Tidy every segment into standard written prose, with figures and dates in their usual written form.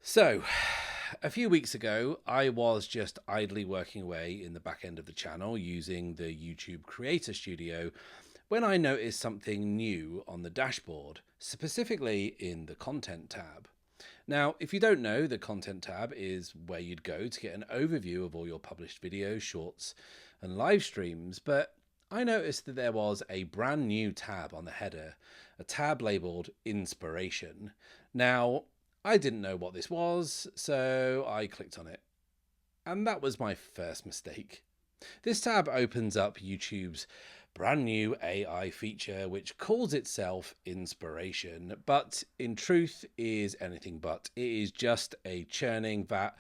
So, a few weeks ago, I was just idly working away in the back end of the channel using the YouTube Creator Studio when I noticed something new on the dashboard, specifically in the Content tab. Now, if you don't know, the Content tab is where you'd go to get an overview of all your published videos, shorts, and live streams, but I noticed that there was a brand new tab on the header, a tab labeled Inspiration. Now, I didn't know what this was, so I clicked on it. And that was my first mistake. This tab opens up YouTube's brand new AI feature, which calls itself Inspiration, but in truth is anything but. It is just a churning vat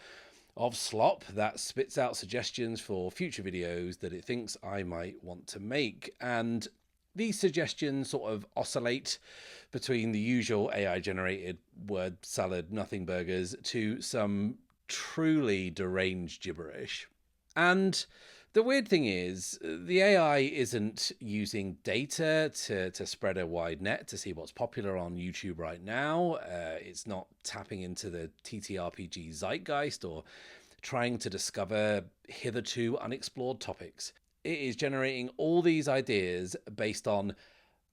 of slop that spits out suggestions for future videos that it thinks I might want to make. And these suggestions sort of oscillate between the usual AI generated word salad nothing burgers to some truly deranged gibberish. And the weird thing is, the AI isn't using data to spread a wide net to see what's popular on YouTube right now. It's not tapping into the TTRPG zeitgeist or trying to discover hitherto unexplored topics. It is generating all these ideas based on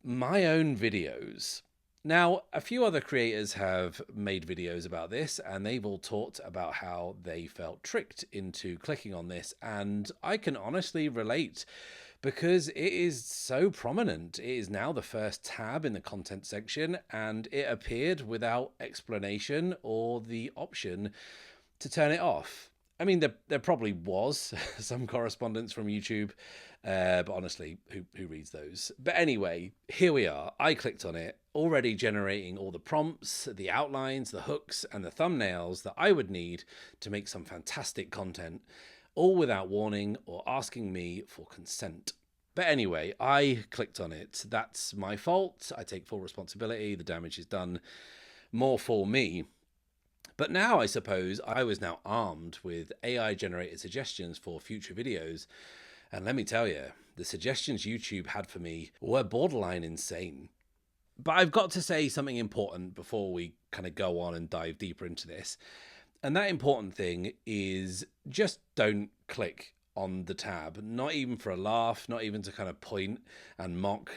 my own videos. Now, a few other creators have made videos about this, and they've all talked about how they felt tricked into clicking on this, and I can honestly relate because it is so prominent. It is now the first tab in the content section, and it appeared without explanation or the option to turn it off. I mean, there probably was some correspondence from YouTube, but honestly, who reads those? But anyway, here we are. I clicked on it, already generating all the prompts, the outlines, the hooks, and the thumbnails that I would need to make some fantastic content, all without warning or asking me for consent. But anyway, I clicked on it. That's my fault. I take full responsibility. The damage is done. More for me. But now I suppose I was now armed with AI generated suggestions for future videos. And let me tell you, the suggestions YouTube had for me were borderline insane. But I've got to say something important before we kind of go on and dive deeper into this. And that important thing is just don't click on the tab, not even for a laugh, not even to kind of point and mock.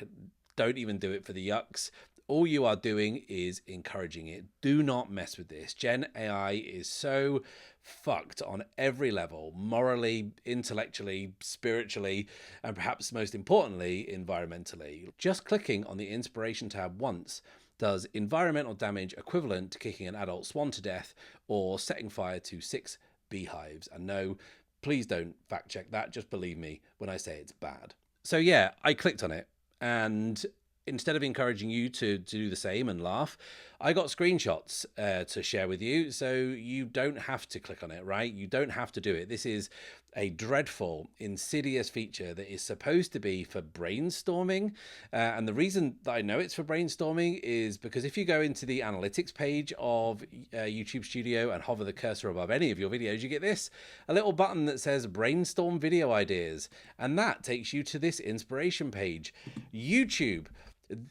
Don't even do it for the yucks. All you are doing is encouraging it. Do not mess with this. Gen AI is so fucked on every level, morally, intellectually, spiritually, and perhaps most importantly, environmentally. Just clicking on the Inspiration tab once does environmental damage equivalent to kicking an adult swan to death or setting fire to 6 beehives. And no, please don't fact check that. Just believe me when I say it's bad. So yeah, I clicked on it, and instead of encouraging you to do the same and laugh, I got screenshots to share with you, so you don't have to click on it, right? You don't have to do it. This is a dreadful, insidious feature that is supposed to be for brainstorming. And the reason that I know it's for brainstorming is because if you go into the analytics page of YouTube Studio and hover the cursor above any of your videos, you get this, a little button that says brainstorm video ideas. And that takes you to this inspiration page. YouTube,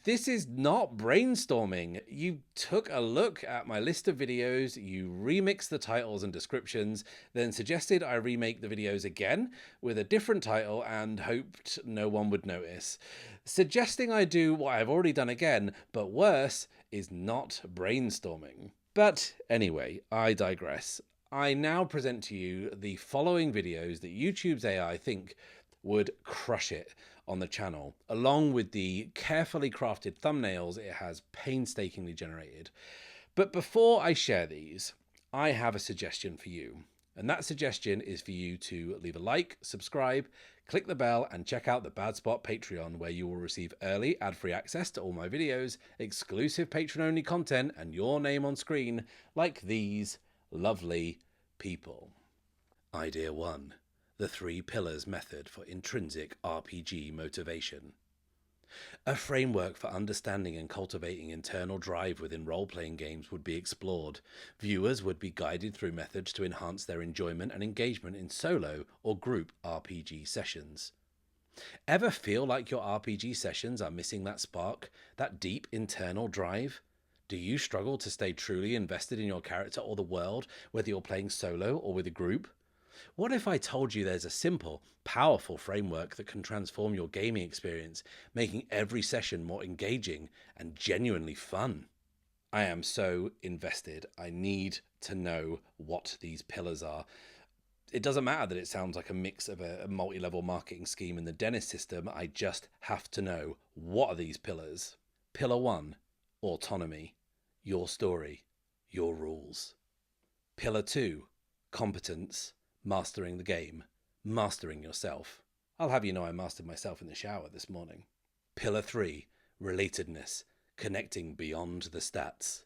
this is not brainstorming. You took a look at my list of videos, you remixed the titles and descriptions, then suggested I remake the videos again with a different title and hoped no one would notice. Suggesting I do what I've already done again, but worse, is not brainstorming. But anyway, I digress. I now present to you the following videos that YouTube's AI think would crush it on the channel, along with the carefully crafted thumbnails it has painstakingly generated. But before I share these, I have a suggestion for you. And that suggestion is for you to leave a like, subscribe, click the bell, and check out the Bad Spot Patreon, where you will receive early ad-free access to all my videos, exclusive patron-only content, and your name on screen, like these lovely people. Idea 1. The 3 Pillars Method for Intrinsic RPG Motivation. A framework for understanding and cultivating internal drive within role-playing games would be explored. Viewers would be guided through methods to enhance their enjoyment and engagement in solo or group RPG sessions. Ever feel like your RPG sessions are missing that spark, that deep internal drive? Do you struggle to stay truly invested in your character or the world, whether you're playing solo or with a group? What if I told you there's a simple, powerful framework that can transform your gaming experience, making every session more engaging and genuinely fun? I am so invested. I need to know what these pillars are. It doesn't matter that it sounds like a mix of a multi-level marketing scheme in the dentist system. I just have to know, what are these pillars? Pillar 1, autonomy. Your story, your rules. Pillar 2, competence. Mastering the game, mastering yourself. I'll have you know I mastered myself in the shower this morning. Pillar 3, relatedness, connecting beyond the stats.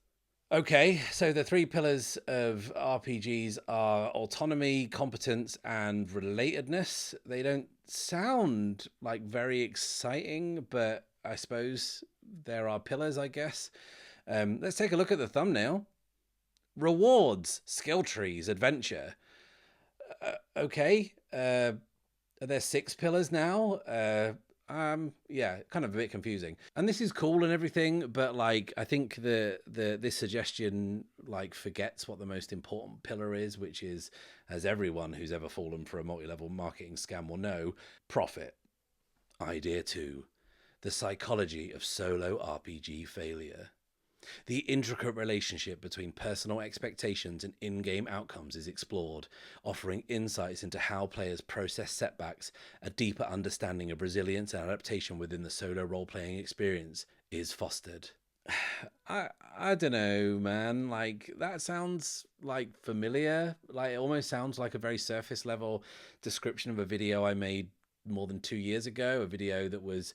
Okay, so the 3 pillars of RPGs are autonomy, competence, and relatedness. They don't sound like very exciting, but I suppose there are pillars, I guess. Let's take a look at the thumbnail. Rewards, skill trees, adventure. Okay, are there 6 pillars now? Yeah, kind of a bit confusing. And this is cool and everything, but like I think this suggestion like forgets what the most important pillar is, which is, as everyone who's ever fallen for a multi-level marketing scam will know, profit. Idea 2, the psychology of solo RPG failure. The intricate relationship between personal expectations and in-game outcomes is explored, offering insights into how players process setbacks. A deeper understanding of resilience and adaptation within the solo role-playing experience is fostered. I don't know, man. Like, that sounds like familiar. Like, it almost sounds like a very surface level description of a video I made more than 2 years ago, a video that was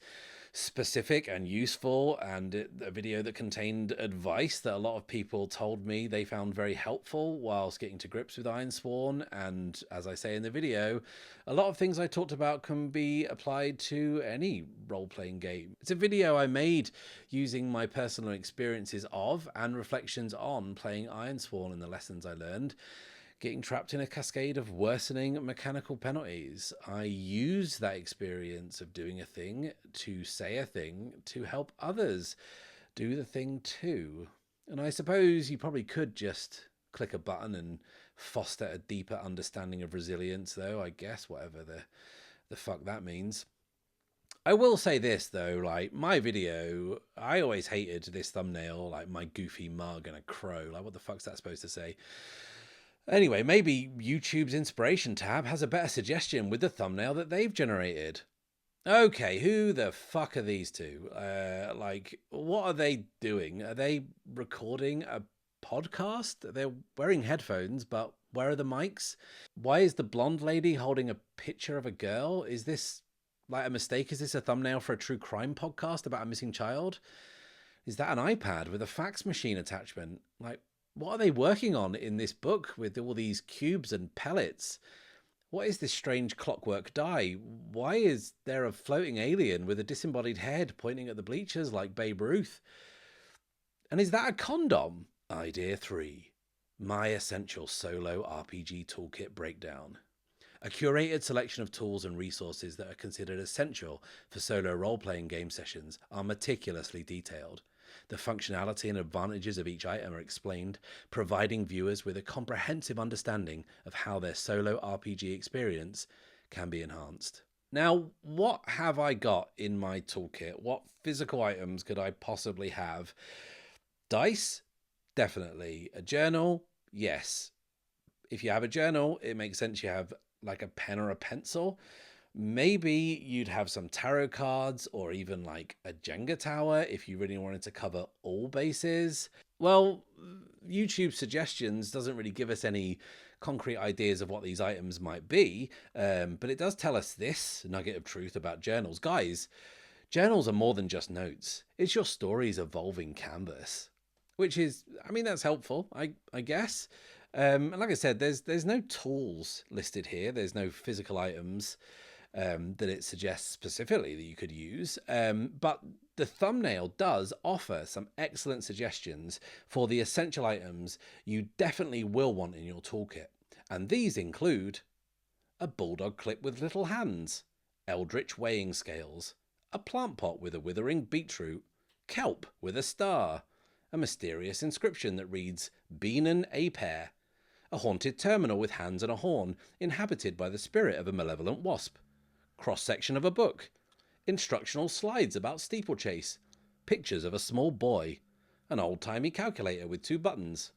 specific and useful, and a video that contained advice that a lot of people told me they found very helpful whilst getting to grips with Ironsworn. And as I say in the video, a lot of things I talked about can be applied to any role-playing game. It's a video I made using my personal experiences of and reflections on playing Ironsworn and the lessons I learned, getting trapped in a cascade of worsening mechanical penalties. I use that experience of doing a thing to say a thing to help others do the thing too. And I suppose you probably could just click a button and foster a deeper understanding of resilience, though, I guess, whatever the fuck that means. I will say this, though, like, my video, I always hated this thumbnail, like my goofy mug and a crow. Like, what the fuck's that supposed to say? Anyway, maybe YouTube's inspiration tab has a better suggestion with the thumbnail that they've generated. Okay, who the fuck are these two? Like, what are they doing? Are they recording a podcast? They're wearing headphones, but where are the mics? Why is the blonde lady holding a picture of a girl? Is this like a mistake? Is this a thumbnail for a true crime podcast about a missing child? Is that an iPad with a fax machine attachment? Like, what are they working on in this book with all these cubes and pellets? What is this strange clockwork die? Why is there a floating alien with a disembodied head pointing at the bleachers like Babe Ruth? And is that a condom? Idea 3. My essential solo RPG toolkit breakdown. A curated selection of tools and resources that are considered essential for solo role-playing game sessions are meticulously detailed. The functionality and advantages of each item are explained, providing viewers with a comprehensive understanding of how their solo RPG experience can be enhanced. Now, what have I got in my toolkit? What physical items could I possibly have? Dice? Definitely. A journal? Yes. If you have a journal, it makes sense you have like a pen or a pencil. Maybe you'd have some tarot cards or even like a Jenga tower if you really wanted to cover all bases. Well, YouTube suggestions doesn't really give us any concrete ideas of what these items might be, but it does tell us this nugget of truth about journals. Guys, journals are more than just notes. It's your story's evolving canvas, which is, I mean, that's helpful, I guess. And like I said, there's no tools listed here. There's no physical items that it suggests specifically that you could use. But the thumbnail does offer some excellent suggestions for the essential items you definitely will want in your toolkit. And these include a bulldog clip with little hands, eldritch weighing scales, a plant pot with a withering beetroot, kelp with a star, a mysterious inscription that reads, Beanen a pair, a haunted terminal with hands and a horn, inhabited by the spirit of a malevolent wasp, cross-section of a book, instructional slides about steeplechase, pictures of a small boy, an old-timey calculator with 2 buttons.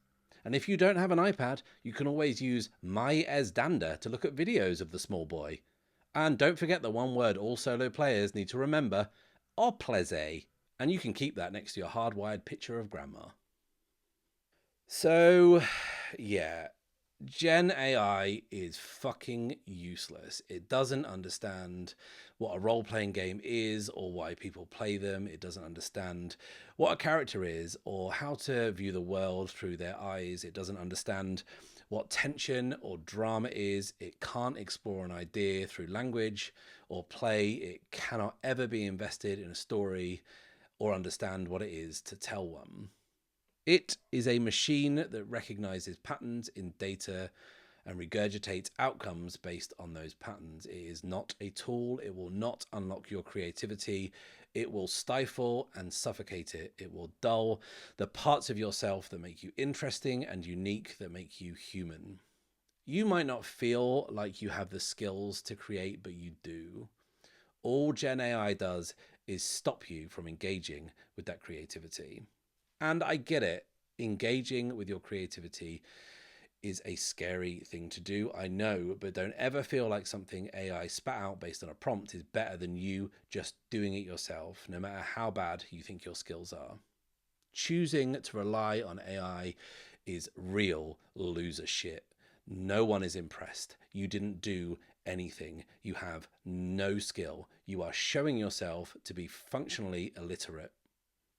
And if you don't have an iPad, you can always use My Esdanda to look at videos of the small boy. And don't forget the one word all solo players need to remember, Opleze. And you can keep that next to your hardwired picture of grandma. So, yeah, Gen AI is fucking useless. It doesn't understand what a role-playing game is or why people play them. It doesn't understand what a character is or how to view the world through their eyes. It doesn't understand what tension or drama is. It can't explore an idea through language or play. It cannot ever be invested in a story or understand what it is to tell one. It is a machine that recognizes patterns in data and regurgitates outcomes based on those patterns. It is not a tool. It will not unlock your creativity. It will stifle and suffocate it. It will dull the parts of yourself that make you interesting and unique, that make you human. You might not feel like you have the skills to create, but you do. All Gen AI does is stop you from engaging with that creativity. And I get it. Engaging with your creativity is a scary thing to do, I know, but don't ever feel like something AI spat out based on a prompt is better than you just doing it yourself, no matter how bad you think your skills are. Choosing to rely on AI is real loser shit. No one is impressed. You didn't do anything. You have no skill. You are showing yourself to be functionally illiterate.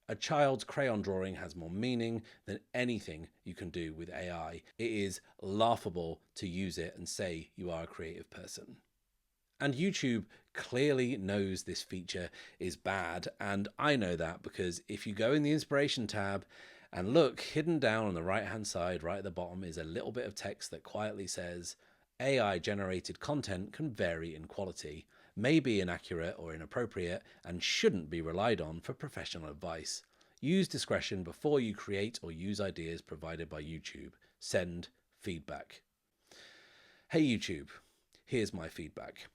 A child's crayon drawing has more meaning than anything you can do with AI. It is laughable to use it and say you are a creative person. And YouTube clearly knows this feature is bad, and I know that because if you go in the inspiration tab and look, hidden down on the right hand side, right at the bottom, is a little bit of text that quietly says, AI generated content can vary in quality, may be inaccurate or inappropriate, and shouldn't be relied on for professional advice. Use discretion before you create or use ideas provided by YouTube. Send feedback. Hey YouTube, here's my feedback.